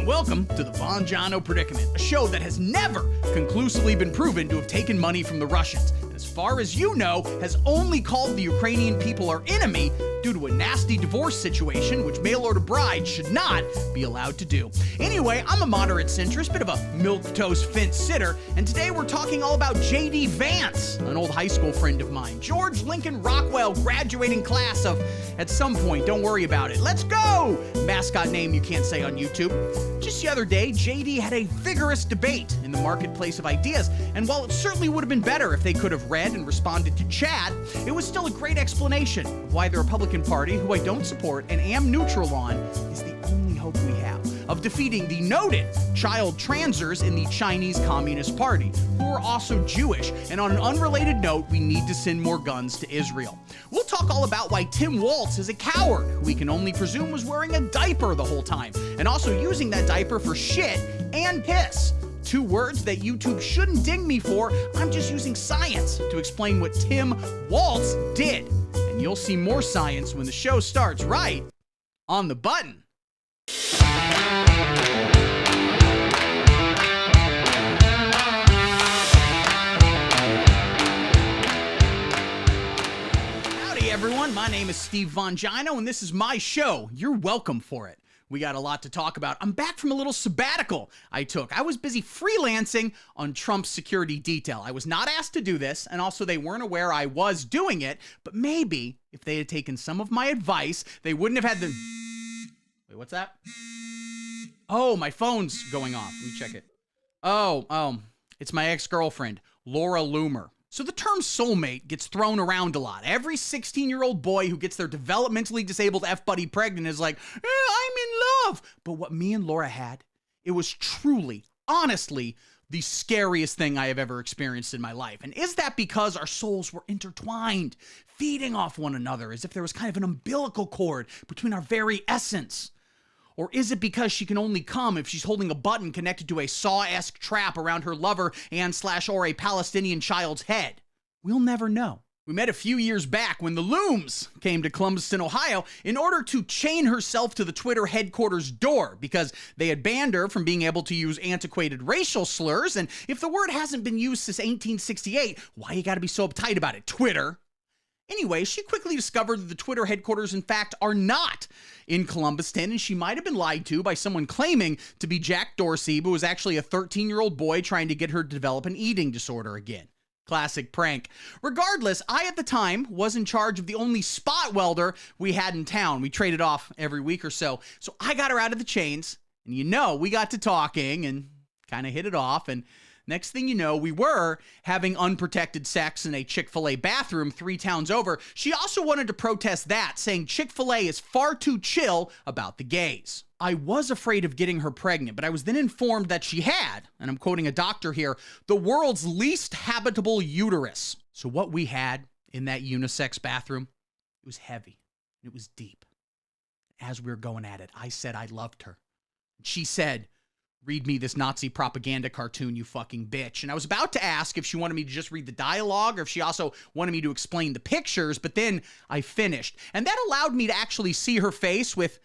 and welcome to the Von Jono Predicament, a show that has never conclusively been proven to have taken money from the Russians, and as far as you know, has only called the Ukrainian people our enemy due to a nasty divorce situation, which mail-order brides should not be allowed to do. Anyway, I'm a moderate centrist, bit of a milquetoast fence sitter, and today we're talking all about J.D. Vance, an old high school friend of mine. George Lincoln Rockwell graduating class of, at some point, don't worry about it. Let's go! Mascot name you can't say on YouTube. Just the other day, JD had a vigorous debate in the marketplace of ideas, and while it certainly would have been better if they could have read and responded to chat, it was still a great explanation of why the Republican Party, who I don't support and am neutral on, is the only hope we have of defeating the noted child transers in the Chinese Communist Party, who are also Jewish, and on an unrelated note, we need to send more guns to Israel. We'll talk all about why Tim Walz is a coward, who we can only presume was wearing a diaper the whole time, and also using that diaper for shit and piss. Two words that YouTube shouldn't ding me for. I'm just using science to explain what Tim Walz did. And you'll see more science when the show starts right on the button. Howdy everyone, my name is Steve Von Jono and this is my show. You're welcome for it. We got a lot to talk about. I'm back from a little sabbatical I took. I was busy freelancing on Trump's security detail. I was not asked to do this, and also they weren't aware I was doing it, but maybe if they had taken some of my advice, they wouldn't have had the... Wait, what's that? Oh, my phone's going off. Let me check it. Oh, it's my ex-girlfriend, Laura Loomer. So the term soulmate gets thrown around a lot. Every 16-year-old boy who gets their developmentally disabled F-buddy pregnant is like, I'm in love. But what me and Laura had, it was truly, honestly, the scariest thing I have ever experienced in my life. And is that because our souls were intertwined, feeding off one another as if there was kind of an umbilical cord between our very essence? Or is it because she can only come if she's holding a button connected to a Saw-esque trap around her lover and/or a Palestinian child's head? We'll never know. We met a few years back when the Looms came to Columbuston, Ohio, in order to chain herself to the Twitter headquarters door because they had banned her from being able to use antiquated racial slurs, and if the word hasn't been used since 1868, why you gotta be so uptight about it, Twitter? Anyway, she quickly discovered that the Twitter headquarters, in fact, are not in Columbuston, and she might have been lied to by someone claiming to be Jack Dorsey, but was actually a 13-year-old boy trying to get her to develop an eating disorder again. Classic prank. Regardless, I at the time was in charge of the only spot welder we had in town. We traded off every week or so. So I got her out of the chains, and we got to talking and kind of hit it off, and next thing you know, we were having unprotected sex in a Chick-fil-A bathroom 3 towns over. She also wanted to protest that, saying Chick-fil-A is far too chill about the gays. I was afraid of getting her pregnant, but I was then informed that she had, and I'm quoting a doctor here, the world's least habitable uterus. So what we had in that unisex bathroom, it was heavy, and it was deep. As we were going at it, I said I loved her. She said, read me this Nazi propaganda cartoon, you fucking bitch. And I was about to ask if she wanted me to just read the dialogue or if she also wanted me to explain the pictures, but then I finished. And that allowed me to actually see her face with,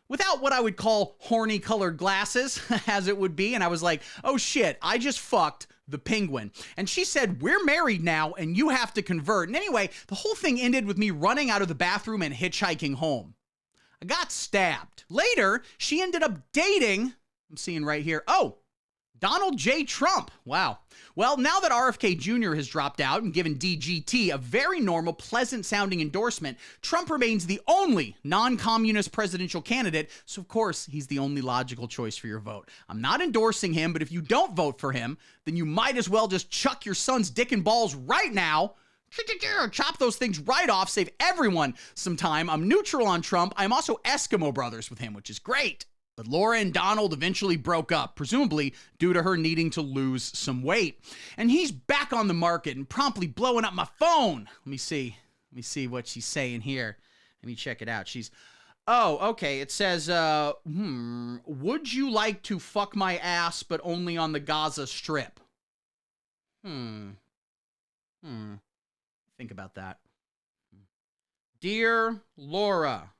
without what I would call horny colored glasses, as it would be. And I was like, oh shit, I just fucked the penguin. And she said, we're married now and you have to convert. And anyway, the whole thing ended with me running out of the bathroom and hitchhiking home. I got stabbed. Later, she ended up dating... I'm seeing right here. Oh, Donald J. Trump. Wow. Well, now that RFK Jr. has dropped out and given DGT a very normal, pleasant-sounding endorsement, Trump remains the only non-communist presidential candidate, so of course, he's the only logical choice for your vote. I'm not endorsing him, but if you don't vote for him, then you might as well just chuck your son's dick and balls right now. Chop those things right off, save everyone some time. I'm neutral on Trump. I'm also Eskimo brothers with him, which is great. But Laura and Donald eventually broke up, presumably due to her needing to lose some weight. And he's back on the market and promptly blowing up my phone. Let me see what she's saying here. Let me check it out. Okay. It says, would you like to fuck my ass, but only on the Gaza Strip? Think about that. Dear Laura,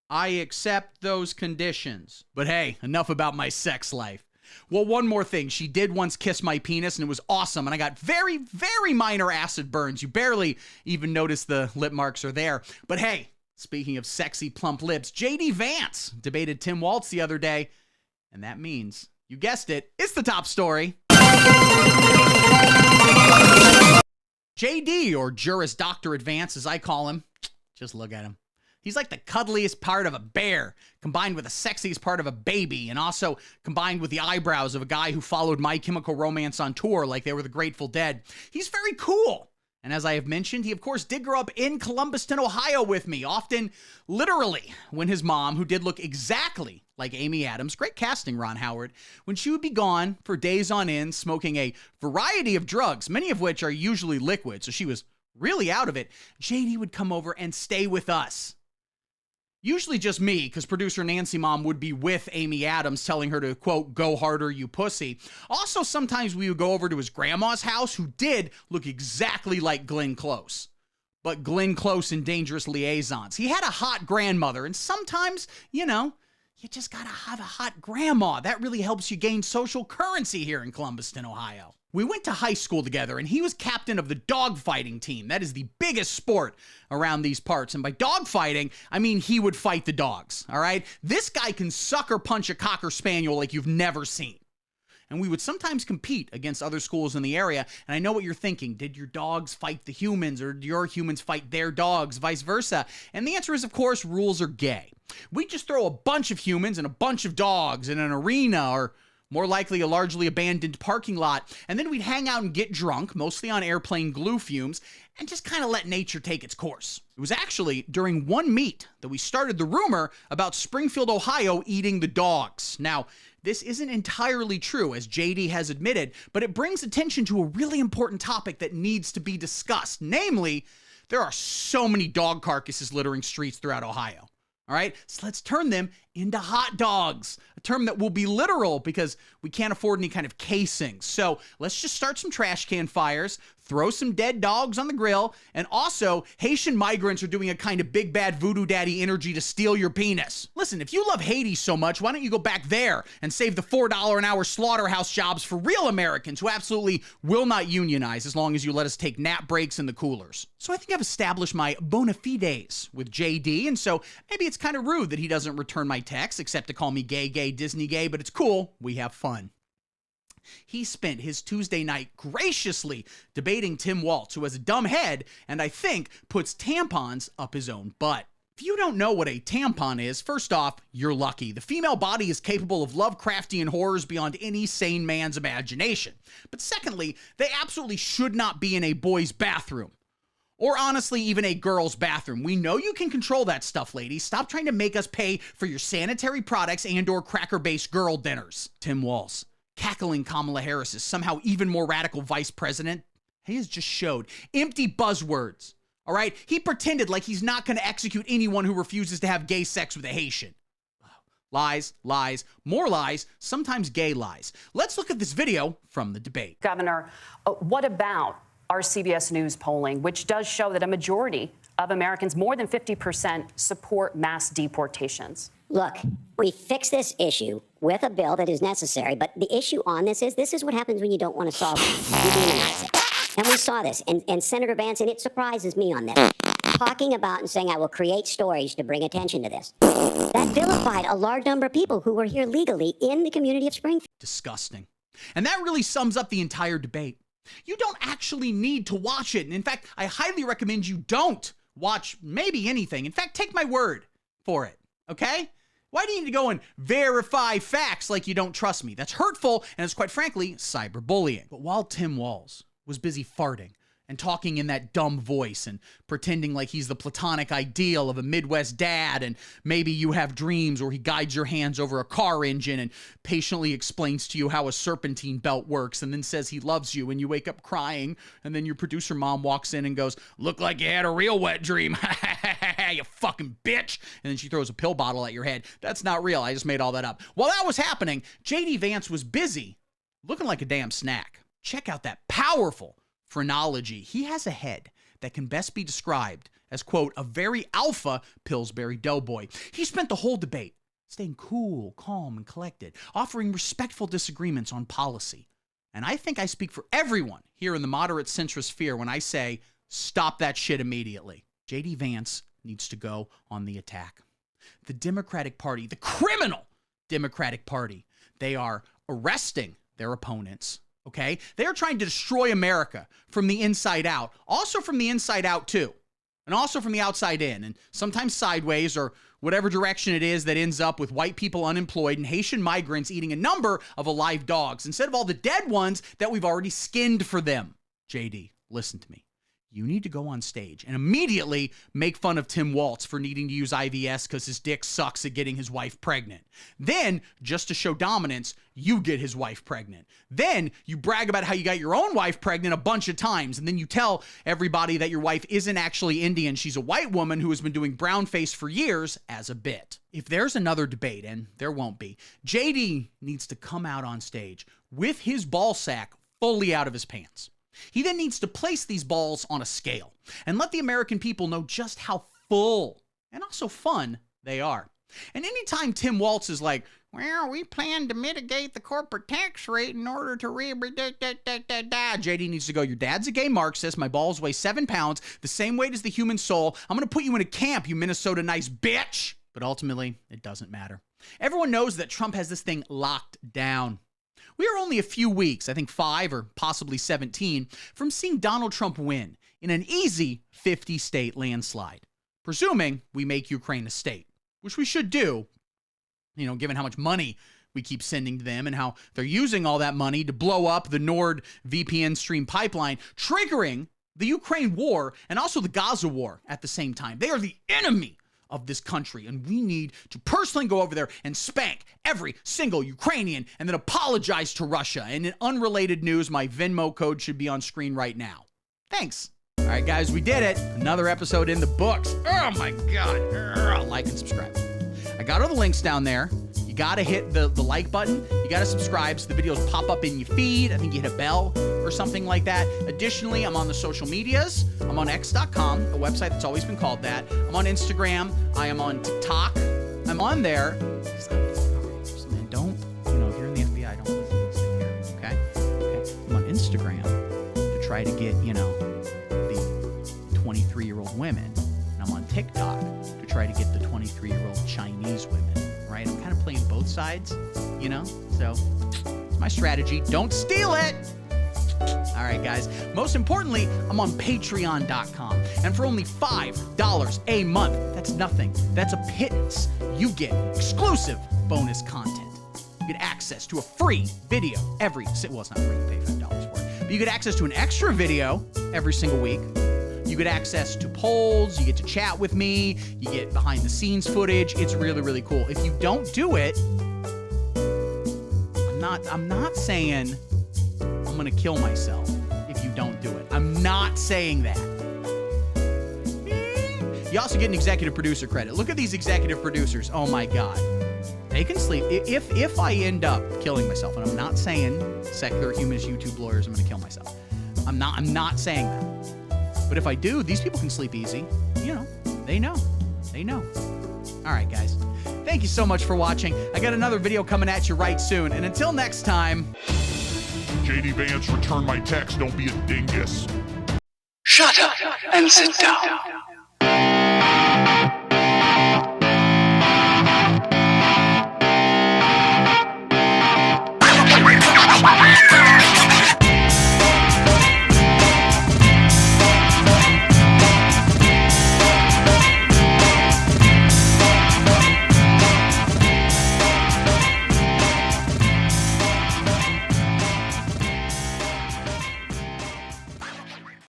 I accept those conditions. But hey, enough about my sex life. Well, one more thing. She did once kiss my penis, and it was awesome, and I got very, very minor acid burns. You barely even notice the lip marks are there. But hey, speaking of sexy, plump lips, J.D. Vance debated Tim Walz the other day, and that means, you guessed it, it's the top story. JD, or Juris Doctorate Vance, as I call him. Just look at him. He's like the cuddliest part of a bear, combined with the sexiest part of a baby, and also combined with the eyebrows of a guy who followed My Chemical Romance on tour like they were the Grateful Dead. He's very cool. And as I have mentioned, he of course did grow up in Columbuston, Ohio with me, often literally when his mom, who did look exactly like Amy Adams, great casting, Ron Howard, when she would be gone for days on end smoking a variety of drugs, many of which are usually liquid, so she was really out of it, JD would come over and stay with us. Usually just me, because producer Nancy Mom would be with Amy Adams telling her to, quote, go harder, you pussy. Also, sometimes we would go over to his grandma's house, who did look exactly like Glenn Close. But Glenn Close in Dangerous Liaisons. He had a hot grandmother, and sometimes, you know, you just gotta have a hot grandma. That really helps you gain social currency here in Columbuston, Ohio. We went to high school together, and he was captain of the dogfighting team. That is the biggest sport around these parts. And by dogfighting, I mean he would fight the dogs, all right? This guy can sucker punch a Cocker Spaniel like you've never seen. And we would sometimes compete against other schools in the area. And I know what you're thinking. Did your dogs fight the humans, or did your humans fight their dogs, vice versa? And the answer is, of course, rules are gay. We just throw a bunch of humans and a bunch of dogs in an arena, or more likely a largely abandoned parking lot, and then we'd hang out and get drunk, mostly on airplane glue fumes, and just kind of let nature take its course. It was actually during one meet that we started the rumor about Springfield, Ohio eating the dogs. Now, this isn't entirely true, as JD has admitted, but it brings attention to a really important topic that needs to be discussed. Namely, there are so many dog carcasses littering streets throughout Ohio. All right, so let's turn them into hot dogs, a term that will be literal because we can't afford any kind of casings. So let's just start some trash can fires, throw some dead dogs on the grill, and also Haitian migrants are doing a kind of big bad voodoo daddy energy to steal your penis. Listen, if you love Haiti so much, why don't you go back there and save the $4 an hour slaughterhouse jobs for real Americans who absolutely will not unionize as long as you let us take nap breaks in the coolers. So I think I've established my bona fides with JD, and so maybe it's kind of rude that he doesn't return my text except to call me gay, Disney gay, but it's cool. We have fun. He spent his Tuesday night graciously debating Tim Walz, who has a dumb head and I think puts tampons up his own butt. If you don't know what a tampon is, first off, you're lucky. The female body is capable of Lovecraftian horrors beyond any sane man's imagination. But secondly, they absolutely should not be in a boy's bathroom. Or honestly, even a girl's bathroom. We know you can control that stuff, ladies. Stop trying to make us pay for your sanitary products and/or cracker-based girl dinners. Tim Walz, cackling Kamala Harris is somehow even more radical vice president. He has just showed empty buzzwords, all right? He pretended like he's not going to execute anyone who refuses to have gay sex with a Haitian. Lies, lies, more lies, sometimes gay lies. Let's look at this video from the debate. Governor, what about our CBS News polling, which does show that a majority of Americans, more than 50%, support mass deportations? Look, we fix this issue with a bill that is necessary, but the issue on this is what happens when you don't want to solve it. You demonize it. And we saw this, and Senator Vance, and it surprises me on this, talking about and saying, I will create stories to bring attention to this. That vilified a large number of people who were here legally in the community of Springfield. Disgusting. And that really sums up the entire debate. You don't actually need to watch it. And in fact, I highly recommend you don't watch maybe anything. In fact, take my word for it, okay? Why do you need to go and verify facts like you don't trust me? That's hurtful, and it's quite frankly cyberbullying. But while Tim Walz was busy farting and talking in that dumb voice and pretending like he's the platonic ideal of a Midwest dad, and maybe you have dreams where he guides your hands over a car engine and patiently explains to you how a serpentine belt works and then says he loves you and you wake up crying, and then your producer mom walks in and goes, look like you had a real wet dream, you fucking bitch, and then she throws a pill bottle at your head. That's not real. I just made all that up. While that was happening, JD Vance was busy looking like a damn snack. Check out that powerful phrenology. He has a head that can best be described as, quote, a very alpha Pillsbury Doughboy. He spent the whole debate staying cool, calm, and collected, offering respectful disagreements on policy. And I think I speak for everyone here in the moderate centrist sphere when I say, stop that shit immediately. J.D. Vance needs to go on the attack. The Democratic Party, the criminal Democratic Party, they are arresting their opponents, okay? They are trying to destroy America from the inside out, also from the inside out too, and also from the outside in, and sometimes sideways or whatever direction it is that ends up with white people unemployed and Haitian migrants eating a number of alive dogs instead of all the dead ones that we've already skinned for them. JD, listen to me. You need to go on stage and immediately make fun of Tim Walz for needing to use IVS because his dick sucks at getting his wife pregnant. Then, just to show dominance, you get his wife pregnant. Then you brag about how you got your own wife pregnant a bunch of times, and then you tell everybody that your wife isn't actually Indian. She's a white woman who has been doing brownface for years as a bit. If there's another debate, and there won't be, JD needs to come out on stage with his ball sack fully out of his pants. He then needs to place these balls on a scale and let the American people know just how full and also fun they are. And anytime Tim Walz is like, well, we plan to mitigate the corporate tax rate in order to JD needs to go, your dad's a gay Marxist, my balls weigh 7 pounds, the same weight as the human soul. I'm going to put you in a camp, you Minnesota nice bitch. But ultimately, it doesn't matter. Everyone knows that Trump has this thing locked down. We are only a few weeks, I think 5 or possibly 17, from seeing Donald Trump win in an easy 50-state landslide, presuming we make Ukraine a state, which we should do, given how much money we keep sending to them and how they're using all that money to blow up the Nord VPN stream pipeline, triggering the Ukraine war and also the Gaza war at the same time. They are the enemy of this country, and we need to personally go over there and spank every single Ukrainian and then apologize to Russia. And in unrelated news, my Venmo code should be on screen right now. Thanks. All right, guys, we did it. Another episode in the books. Oh my God. Like and subscribe. I got all the links down there. You got to hit the like button. You got to subscribe so the videos pop up in your feed. I think you hit a bell or something like that. Additionally, I'm on the social medias. I'm on X.com, a website that's always been called that. I'm on Instagram. I am on TikTok. I'm on there. Don't, if you're in the FBI, don't listen to this thing here, okay? I'm on Instagram to try to get, the 23-year-old women. And I'm on TikTok to try to get the 23-year-old Chinese women, right? I'm kind of playing both sides, So it's my strategy. Don't steal it. All right, guys. Most importantly, I'm on Patreon.com. And for only $5 a month, that's nothing. That's a pittance. You get exclusive bonus content. You get access to a free video every... Well, it's not free. You pay $5 for it. But you get access to an extra video every single week. You get access to polls. You get to chat with me. You get behind-the-scenes footage. It's really, really cool. If you don't do it, I'm not saying I'm going to kill myself if you don't do it. I'm not saying that. You also get an executive producer credit. Look at these executive producers. Oh my God. They can sleep. If I end up killing myself, and I'm not saying secular humanist YouTube lawyers, I'm going to kill myself. I'm not saying that. But if I do, these people can sleep easy. They know. All right, guys. Thank you so much for watching. I got another video coming at you right soon. And until next time... JD Vance, return my text. Don't be a dingus. Shut up and sit down.